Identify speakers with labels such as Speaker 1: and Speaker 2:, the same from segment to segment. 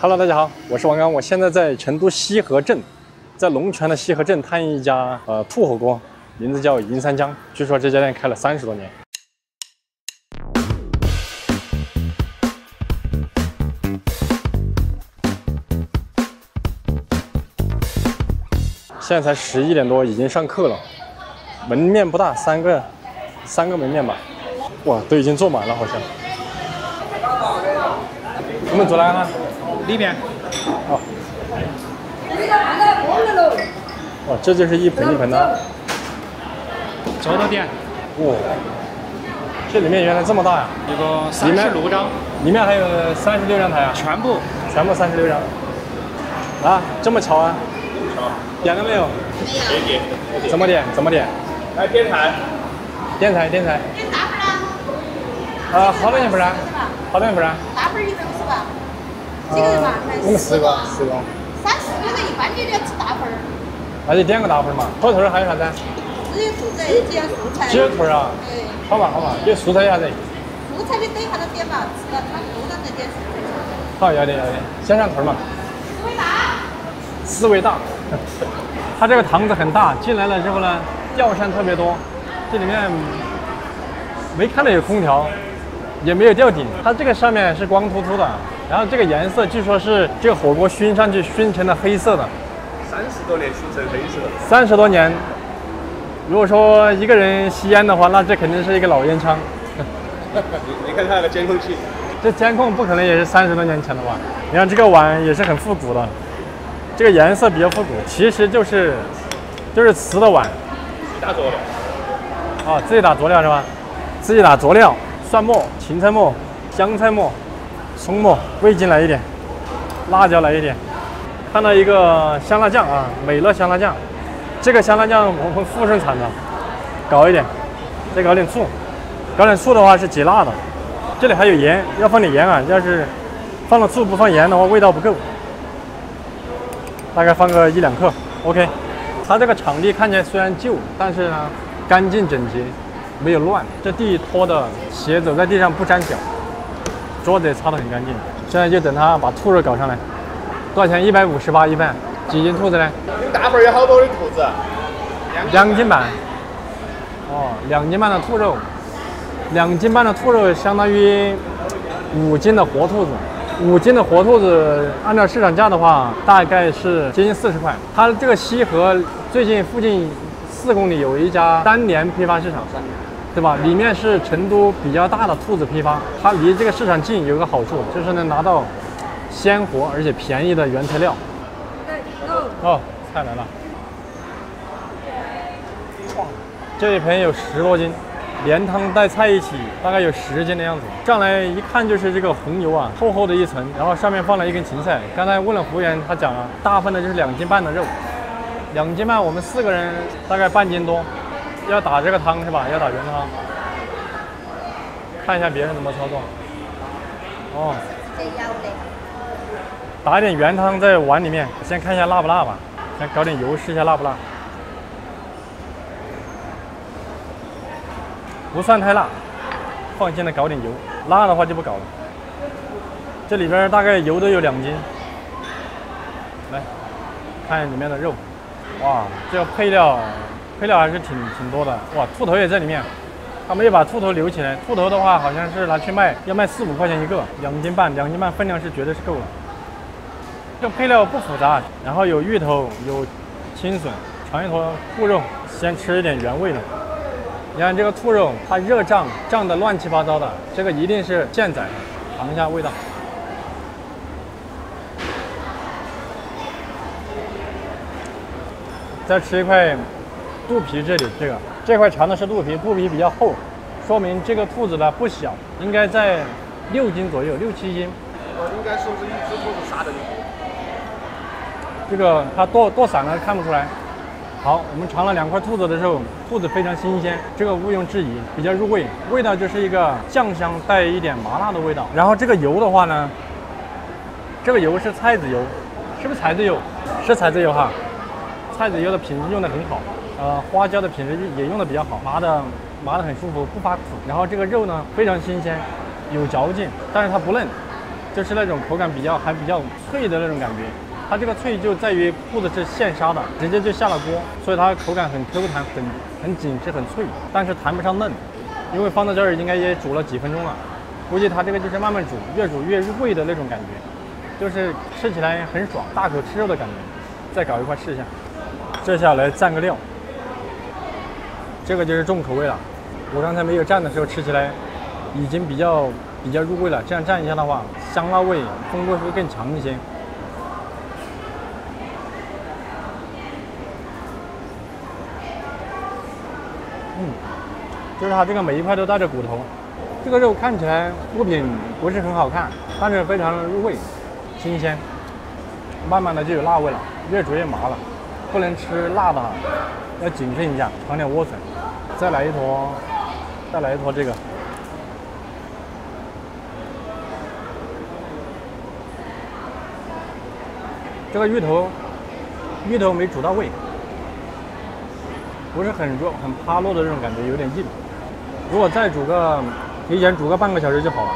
Speaker 1: Hello， 大家好，我是王刚，我现在在成都西河镇，在龙泉的西河镇探一家兔火锅，名字叫银三江，据说这家店开了30多年。现在才11点多，已经上课了。门面不大，三个门面吧。哇，都已经坐满了，好像。我们坐哪呢？
Speaker 2: 里面。
Speaker 1: 哦。哇，这就是一盆一盆的。
Speaker 2: 坐到点。
Speaker 1: 哇，这里面原来这么大呀！
Speaker 2: 一个36张。
Speaker 1: 里面还有36张台啊？
Speaker 2: 全部
Speaker 1: 36张。啊，这么巧啊？点了没有？
Speaker 3: 点。
Speaker 1: 怎么点？
Speaker 3: 来点菜。
Speaker 1: 点菜。
Speaker 4: 点大份啊？
Speaker 1: 好多人份啊？好多人份啊？
Speaker 4: 大份150吧。几个人嘛？
Speaker 1: 我们4个。3、4
Speaker 4: 个人一般就要吃大份儿。
Speaker 1: 那就点个大份嘛。火腿还有啥子？
Speaker 4: 只有兔仔，只有素菜。
Speaker 1: 只有腿啊？
Speaker 4: 对。
Speaker 1: 好嘛，有素菜有啥子？
Speaker 4: 素菜你等一下都点嘛，吃了汤多了再点素菜。
Speaker 1: 好，要点。先上腿嘛。
Speaker 4: 思维大。
Speaker 1: 它这个堂子很大，进来了之后呢，吊扇特别多，这里面没看到有空调，也没有吊顶，它这个上面是光秃秃的，然后这个颜色据说是这个火锅熏上去熏成了黑色的
Speaker 3: 30多年熏成黑色。
Speaker 1: 30多年，如果说一个人吸烟的话，那这肯定是一个老烟枪。
Speaker 3: 你看它那个监控器，
Speaker 1: 这监控不可能也是30多年前的吧？你看这个碗也是很复古的。这个颜色比较复古，其实就是瓷的碗。
Speaker 3: 打佐料。
Speaker 1: 哦，自己打佐料是吧？自己打佐料，蒜末、芹菜末、香菜末、葱末，味精来一点，辣椒来一点。看到一个香辣酱啊，美乐香辣酱。这个香辣酱我们富顺产的，搞一点，再搞点醋。搞点醋的话是解辣的。这里还有盐，要放点盐啊。要是放了醋不放盐的话，味道不够。大概放个1、2克 ，OK。它这个场地看起来虽然旧，但是呢干净整洁，没有乱。这地拖的鞋走在地上不沾脚，桌子也擦得很干净。现在就等他把兔肉搞上来，多少钱？158一份。几斤兔子呢？
Speaker 3: 你们大份有好多的兔子。
Speaker 1: 2斤半。哦，2斤半的兔肉，2斤半的兔肉相当于5斤的活兔子。5斤的活兔子，按照市场价的话，大概是接近40块。它这个西河最近附近4公里有一家3联批发市场，对吧？里面是成都比较大的兔子批发，它离这个市场近，有个好处就是能拿到鲜活而且便宜的原材料。哦，菜来了。哇，这一盆有10多斤。连汤带菜一起，大概有10斤的样子。上来一看就是这个红油啊，厚厚的一层，然后上面放了一根芹菜。刚才问了服务员，他讲了，大份的就是2斤半的肉，2斤半，我们4个人大概半斤多，要打这个汤是吧？要打原汤。看一下别人怎么操作。哦，打一点原汤在碗里面，先看一下辣不辣吧，先搞点油试一下辣不辣。不算太辣，放心的搞点油，辣的话就不搞了。这里边大概油都有2斤。来，看里面的肉，哇，这个配料还是挺多的。哇，兔头也在里面，他没有把兔头留起来。兔头的话好像是拿去卖，要卖4、5块钱一个，2斤半分量是绝对是够了。这个配料不复杂，然后有芋头，有青笋，尝一坨兔肉，先吃一点原味的。你看这个兔肉，它热胀的乱七八糟的，这个一定是现宰的，尝一下味道。再吃一块肚皮，这块尝的是肚皮，肚皮比较厚，说明这个兔子呢不小，应该在6斤左右，6、7斤。
Speaker 3: 应该说是一只兔子杀的。
Speaker 1: 这个它剁散了看不出来。好，我们尝了2块兔子的时候，兔子非常新鲜，这个毋庸置疑，比较入味，味道就是一个酱香带一点麻辣的味道。然后这个油的话呢，这个油是菜籽油，是不是菜籽油？是菜籽油哈，菜籽油的品质用的很好，花椒的品质也用的比较好，麻的很舒服，不发苦。然后这个肉呢非常新鲜，有嚼劲，但是它不嫩，就是那种口感还比较脆的那种感觉。它这个脆就在于兔子是现杀的，直接就下了锅，所以它口感很 Q 弹，很紧实，很脆，但是谈不上嫩，因为放到这儿应该也煮了几分钟了，估计它这个就是慢慢煮，越煮越入味的那种感觉，就是吃起来很爽，大口吃肉的感觉。再搞一块试一下，这下来蘸个料，这个就是重口味了。我刚才没有蘸的时候吃起来已经比较入味了，这样蘸一下的话，香辣味风味会更强一些。就是它这个每一块都带着骨头，这个肉看起来物品不是很好看，但是非常的入味，新鲜，慢慢的就有辣味了，越煮越麻了，不能吃辣的，要谨慎一下，尝点莴笋，再来一坨这个。这个芋头没煮到位，不是很弱，很趴落的这种感觉，有点硬。如果再提前煮个半个小时就好了。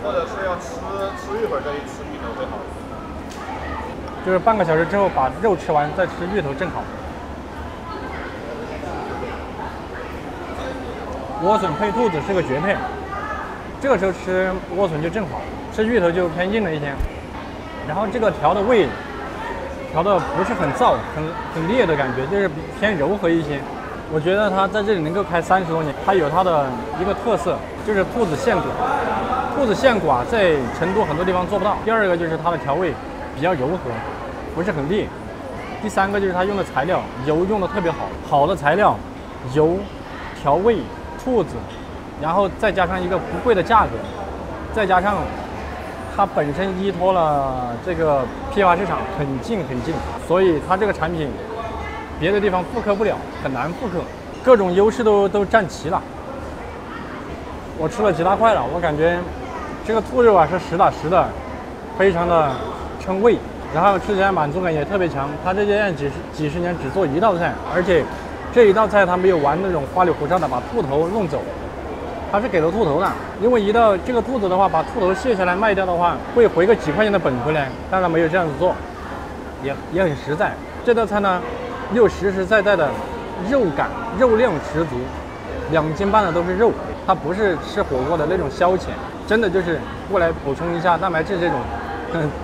Speaker 3: 或者是要吃一会儿再去吃芋头最好。
Speaker 1: 就是半个小时之后把肉吃完再吃芋头正好。莴笋配兔子是个绝配，这个时候吃莴笋就正好，吃芋头就偏硬了一些。然后这个调的味调的不是很燥，很烈的感觉，就是偏柔和一些。我觉得它在这里能够开30多年，它有它的一个特色，就是兔子现刮。兔子现刮在成都很多地方做不到。第二个就是它的调味比较柔和，不是很烈。第三个就是它用的材料油用的特别好，好的材料、油、调味、兔子，然后再加上一个不贵的价格，再加上它本身依托了这个批发市场很近，所以它这个产品别的地方复刻不了，很难复刻，各种优势都占齐了。我吃了几大块了，我感觉这个兔肉啊是实打实的，非常的撑胃，然后吃起来满足感也特别强。它这家店几十年只做一道菜，而且这一道菜它没有玩那种花里胡哨的把兔头弄走，它是给了兔头的。因为这个兔子的话，把兔头卸下来卖掉的话，会回个几块钱的本回来，当然没有这样子做，也很实在。这道菜呢又实实在在的肉感，肉量十足，2斤半的都是肉，它不是吃火锅的那种消遣，真的就是过来补充一下蛋白质这种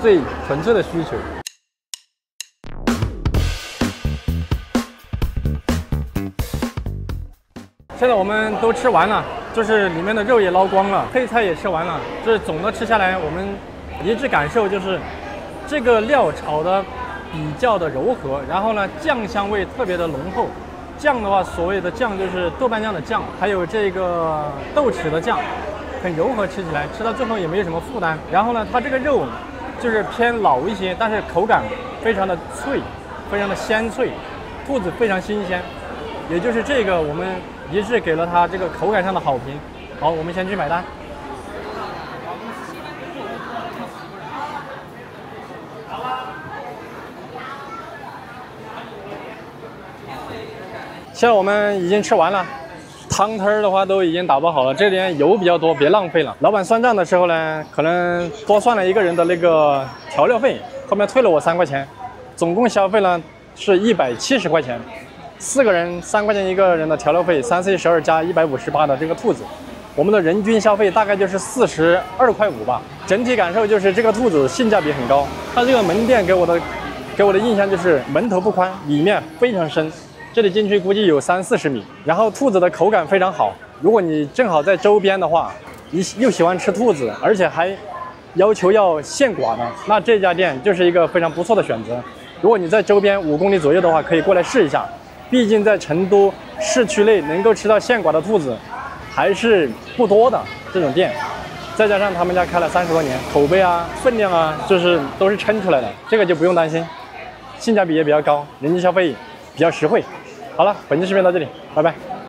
Speaker 1: 最纯粹的需求。现在我们都吃完了，就是里面的肉也捞光了，配菜也吃完了，就是总的吃下来，我们一致感受就是这个料炒的比较的柔和，然后呢酱香味特别的浓厚。酱的话，所谓的酱就是豆瓣酱的酱，还有这个豆豉的酱，很柔和，吃起来吃到最后也没有什么负担。然后呢，它这个肉就是偏老一些，但是口感非常的脆，非常的鲜脆，兔子非常新鲜，也就是这个我们一致给了它这个口感上的好评。好，我们先去买单。现在我们已经吃完了，汤汁儿的话都已经打包好了，这里油比较多，别浪费了。老板算账的时候呢，可能多算了一个人的那个调料费，后面退了我3块钱，总共消费呢是170块钱，4个人3块钱一个人的调料费，3C12加158的这个兔子，我们的人均消费大概就是42块5吧。整体感受就是这个兔子性价比很高，它这个门店给我的印象就是门头不宽，里面非常深。这里进去估计有30-40米，然后兔子的口感非常好。如果你正好在周边的话，你又喜欢吃兔子，而且还要求要现刮的，那这家店就是一个非常不错的选择。如果你在周边5公里左右的话，可以过来试一下。毕竟在成都市区内能够吃到现刮的兔子还是不多的这种店，再加上他们家开了30多年，口碑啊、分量啊，就是都是撑出来的，这个就不用担心，性价比也比较高，人均消费比较实惠。好了，本期视频到这里，拜拜。